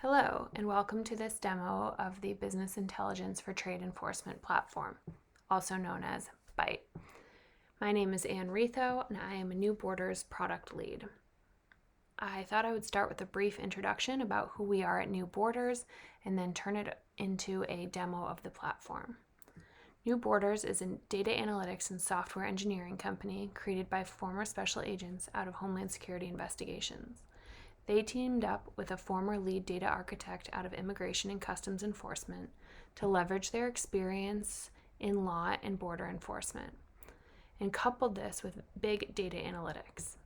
Hello, and welcome to this demo of the Business Intelligence for Trade Enforcement platform, also known as BITE. My name is Ann Retho, and I am a New Borders product lead. I thought I would start with a brief introduction about who we are at New Borders, and then turn it into a demo of the platform. New Borders is a data analytics and software engineering company created by former special agents out of Homeland Security investigations. They teamed up with a former lead data architect out of Immigration and Customs Enforcement to leverage their experience in law and border enforcement, and coupled this with big data analytics.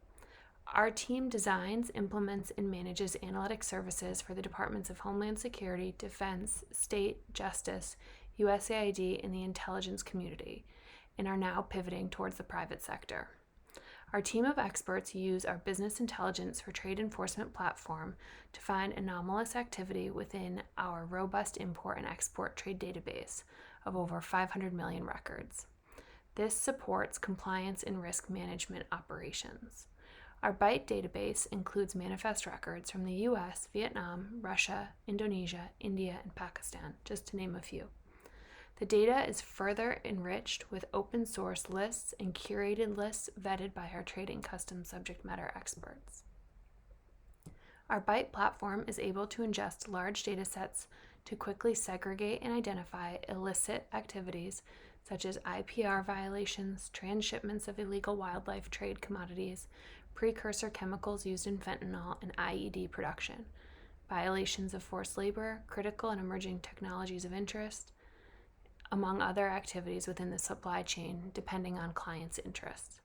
Our team designs, implements, and manages analytic services for the Departments of Homeland Security, Defense, State, Justice, USAID, and the intelligence community, and are now pivoting towards the private sector. Our team of experts use our Business Intelligence for Trade Enforcement platform to find anomalous activity within our robust import and export trade database of over 500 million records. This supports compliance and risk management operations. Our BITE database includes manifest records from the US, Vietnam, Russia, Indonesia, India, and Pakistan, just to name a few. The data is further enriched with open source lists and curated lists vetted by our trade and customs subject matter experts. Our BITE platform is able to ingest large data sets to quickly segregate and identify illicit activities such as IPR violations, transshipments of illegal wildlife trade commodities, precursor chemicals used in fentanyl and IED production, violations of forced labor, critical and emerging technologies of interest, among other activities within the supply chain, depending on clients' interests.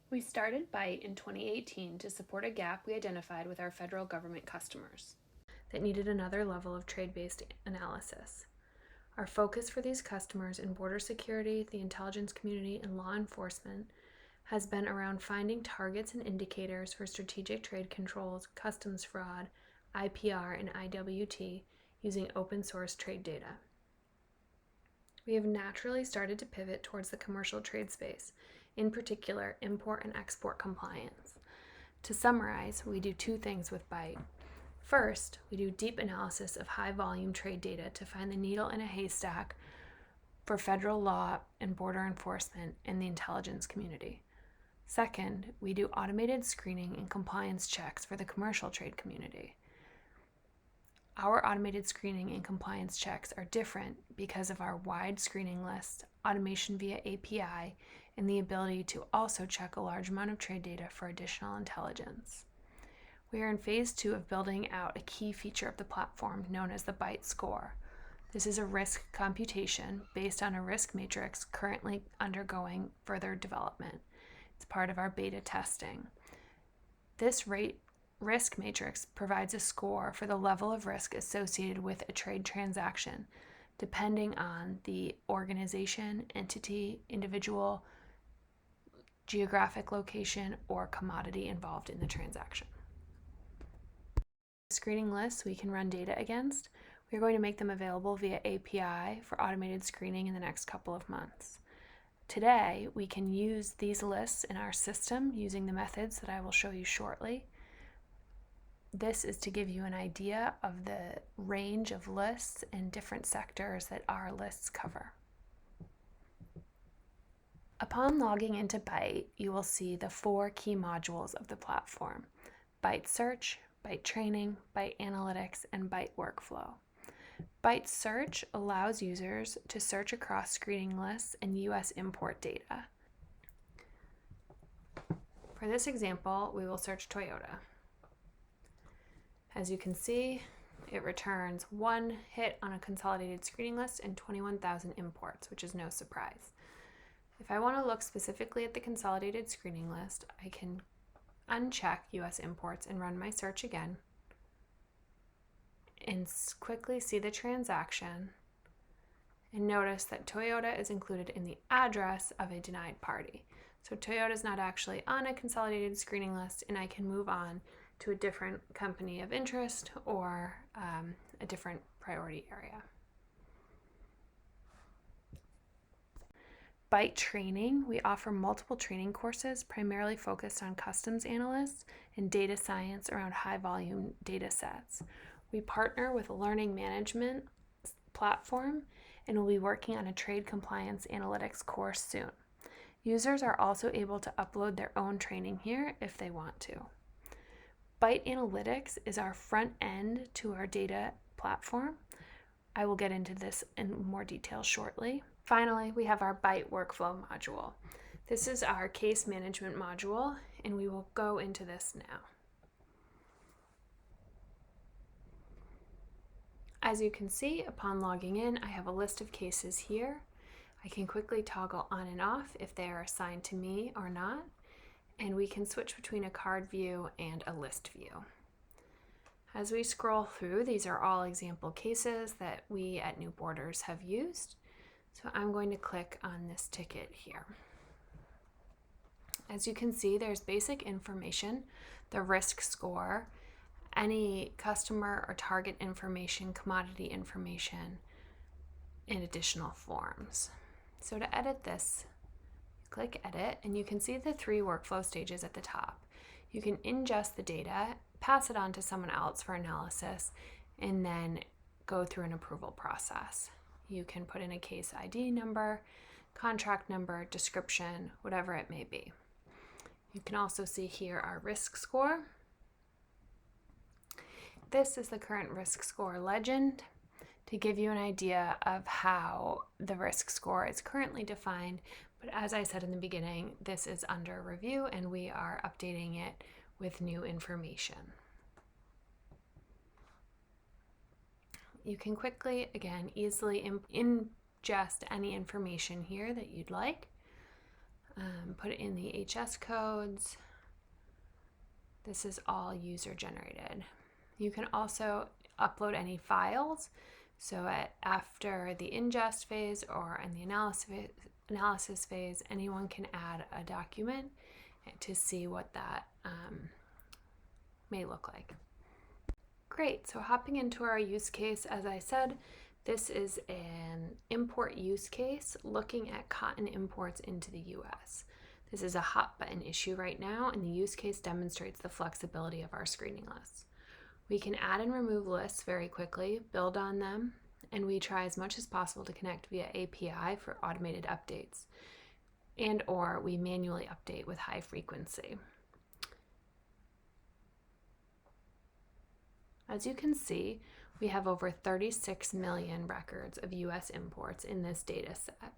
We started BITE in 2018 to support a gap we identified with our federal government customers that needed another level of trade-based analysis. Our focus for these customers in border security, the intelligence community, and law enforcement has been around finding targets and indicators for strategic trade controls, customs fraud, IPR, and IWT using open source trade data. We have naturally started to pivot towards the commercial trade space, in particular import and export compliance. To summarize, we do two things with BITE. First, we do deep analysis of high-volume trade data to find the needle in a haystack for federal law and border enforcement and the intelligence community. Second, we do automated screening and compliance checks for the commercial trade community. Our automated screening and compliance checks are different because of our wide screening list, automation via API, and the ability to also check a large amount of trade data for additional intelligence. We are in phase 2 of building out a key feature of the platform known as the BITE score. This is a risk computation based on a risk matrix currently undergoing further development. It's part of our beta testing. This risk matrix provides a score for the level of risk associated with a trade transaction, depending on the organization, entity, individual, geographic location, or commodity involved in the transaction. Screening lists we can run data against. We're going to make them available via API for automated screening in the next couple of months. Today, we can use these lists in our system using the methods that I will show you shortly. This is to give you an idea of the range of lists and different sectors that our lists cover. Upon logging into BITE, you will see the 4 key modules of the platform: BITE Search, BITE Training, BITE Analytics, and BITE Workflow. BITE Search allows users to search across screening lists and U.S. import data. For this example, we will search Toyota. As you can see, it returns 1 hit on a consolidated screening list and 21,000 imports, which is no surprise. If I want to look specifically at the consolidated screening list, I can uncheck US imports and run my search again and quickly see the transaction and notice that Toyota is included in the address of a denied party. So Toyota is not actually on a consolidated screening list, and I can move on to a different company of interest or a different priority area. BITE Training, we offer multiple training courses primarily focused on customs analysts and data science around high volume data sets. We partner with a learning management platform and will be working on a trade compliance analytics course soon. Users are also able to upload their own training here if they want to. Byte Analytics is our front end to our data platform. I will get into this in more detail shortly. Finally, we have our Byte workflow module. This is our case management module, and we will go into this now. As you can see, upon logging in, I have a list of cases here. I can quickly toggle on and off if they are assigned to me or not, and we can switch between a card view and a list view. As we scroll through, these are all example cases that we at New Borders have used. So I'm going to click on this ticket here. As you can see, there's basic information, the risk score, any customer or target information, commodity information, and additional forms. So to edit this, click Edit, and you can see the 3 workflow stages at the top. You can ingest the data, pass it on to someone else for analysis, and then go through an approval process. You can put in a case ID number, contract number, description, whatever it may be. You can also see here our risk score. This is the current risk score legend to give you an idea of how the risk score is currently defined. But as I said in the beginning, this is under review and we are updating it with new information. You can quickly, again, easily ingest any information here that you'd like. Put it in the HS codes. This is all user generated. You can also upload any files. So after the ingest phase or in the analysis phase, anyone can add a document to see what that may look like. Great, so hopping into our use case, as I said, this is an import use case looking at cotton imports into the US. This is a hot button issue right now, and the use case demonstrates the flexibility of our screening lists. We can add and remove lists very quickly, build on them, and we try as much as possible to connect via API for automated updates, and or we manually update with high frequency. As you can see, we have over 36 million records of US imports in this data set.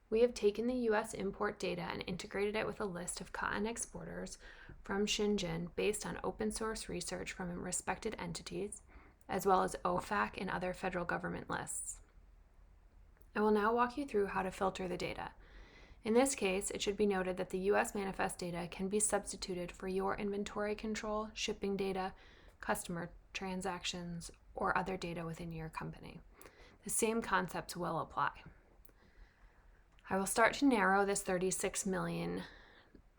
We have taken the US import data and integrated it with a list of cotton exporters from Shenzhen based on open source research from respected entities, as well as OFAC and other federal government lists. I will now walk you through how to filter the data. In this case, it should be noted that the US manifest data can be substituted for your inventory control, shipping data, customer transactions, or other data within your company. The same concepts will apply. I will start to narrow this 36 million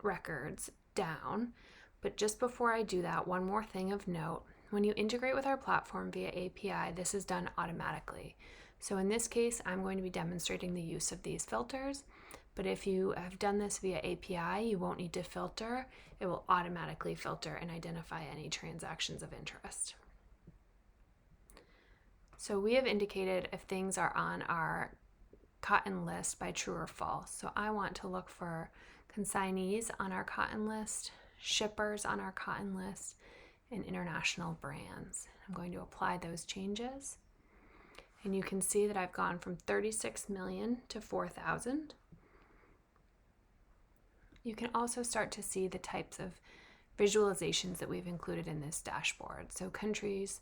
records down, but just before I do that, one more thing of note. When you integrate with our platform via API, this is done automatically. So in this case, I'm going to be demonstrating the use of these filters, but if you have done this via API, you won't need to filter. It will automatically filter and identify any transactions of interest. So we have indicated if things are on our cotton list by true or false. So I want to look for consignees on our cotton list, shippers on our cotton list, and international brands. I'm going to apply those changes. And you can see that I've gone from 36 million to 4,000. You can also start to see the types of visualizations that we've included in this dashboard. So countries,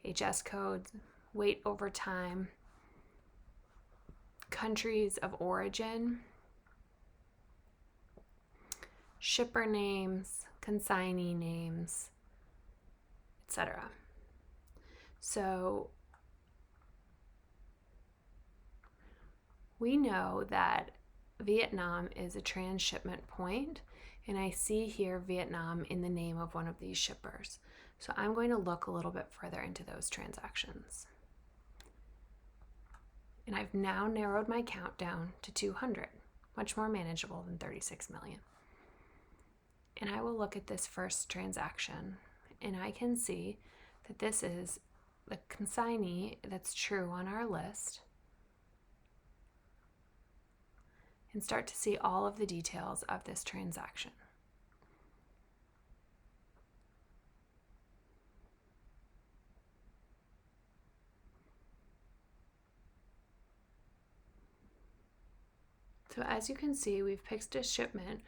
HS codes, weight over time, countries of origin, shipper names, consignee names, etc. So we know that Vietnam is a transshipment point, and I see here Vietnam in the name of one of these shippers. So I'm going to look a little bit further into those transactions. And I've now narrowed my count down to 200, much more manageable than 36 million. And I will look at this first transaction, and I can see that this is the consignee that's true on our list and start to see all of the details of this transaction. So as you can see, we've picked a shipment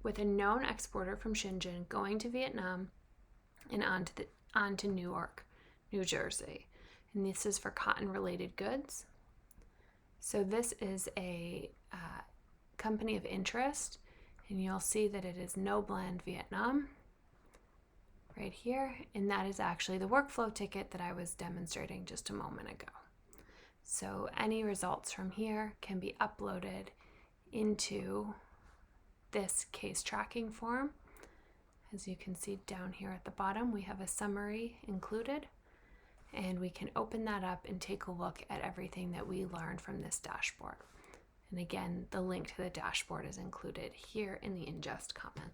with a known exporter from Shenzhen going to Vietnam and on to Newark, New Jersey. And this is for cotton-related goods. So this is a company of interest, and you'll see that it is No Blend Vietnam right here, and that is actually the workflow ticket that I was demonstrating just a moment ago. So any results from here can be uploaded into this case tracking form. As you can see down here at the bottom, we have a summary included, and we can open that up and take a look at everything that we learned from this dashboard. And again, the link to the dashboard is included here in the ingest comment.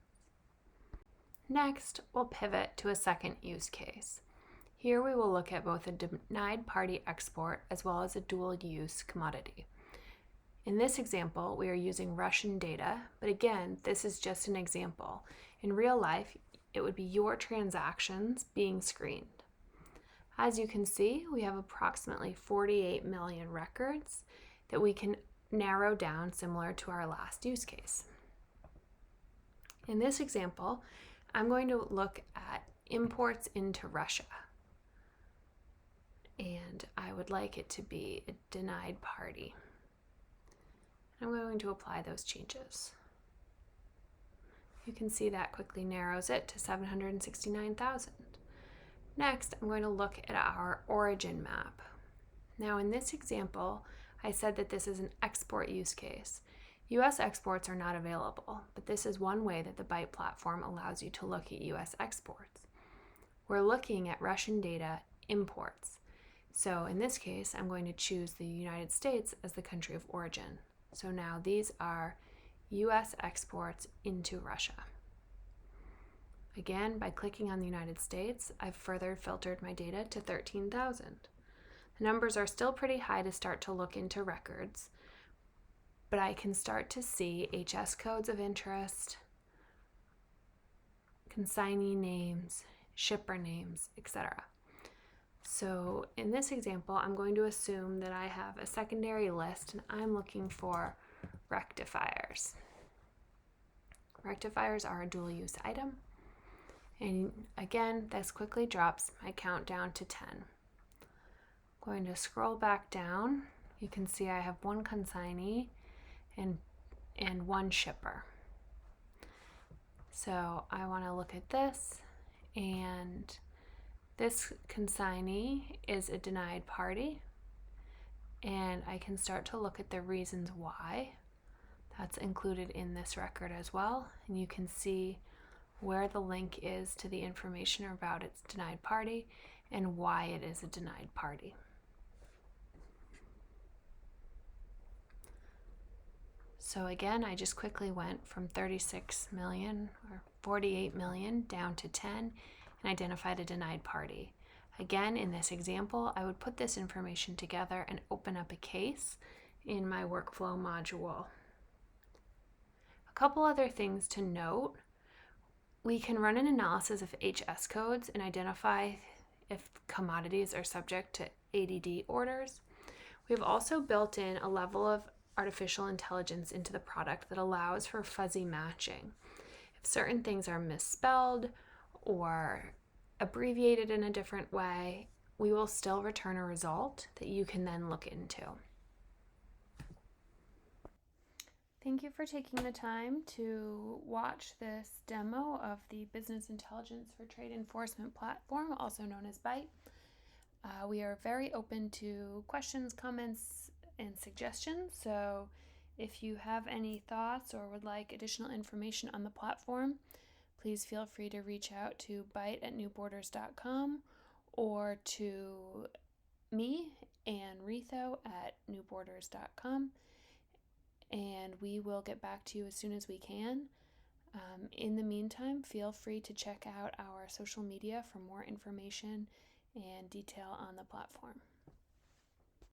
Next, we'll pivot to a second use case. Here we will look at both a denied party export as well as a dual use commodity. In this example, we are using Russian data, but again, this is just an example. In real life, it would be your transactions being screened. As you can see, we have approximately 48 million records that we can narrow down similar to our last use case. In this example, I'm going to look at imports into Russia. And I would like it to be a denied party. I'm going to apply those changes. You can see that quickly narrows it to 769,000. Next, I'm going to look at our origin map. Now in this example, I said that this is an export use case. US exports are not available, but this is one way that the Byte platform allows you to look at US exports. We're looking at Russian data imports. So in this case, I'm going to choose the United States as the country of origin. So now these are US exports into Russia. Again, by clicking on the United States, I've further filtered my data to 13,000. The numbers are still pretty high to start to look into records, but I can start to see HS codes of interest, consignee names, shipper names, etc. So in this example, I'm going to assume that I have a secondary list and I'm looking for rectifiers. Rectifiers are a dual use item. And again, this quickly drops my count down to 10. I'm going to scroll back down. You can see I have one consignee and one shipper. So I want to look at this, and this consignee is a denied party, and I can start to look at the reasons why. That's included in this record as well, and you can see where the link is to the information about its denied party and why it is a denied party. So again, I just quickly went from 36 million or 48 million down to 10 and identified a denied party. Again, in this example, I would put this information together and open up a case in my workflow module. A couple other things to note. We can run an analysis of HS codes and identify if commodities are subject to ADD orders. We've also built in a level of artificial intelligence into the product that allows for fuzzy matching. If certain things are misspelled or abbreviated in a different way, we will still return a result that you can then look into. Thank you for taking the time to watch this demo of the Business Intelligence for Trade Enforcement platform, also known as Byte. We are very open to questions, comments, and suggestions, so if you have any thoughts or would like additional information on the platform, please feel free to reach out to byte@newborders.com or to me, Ann Ritho, at newborders.com. And we will get back to you as soon as we can. In the meantime, feel free to check out our social media for more information and detail on the platform.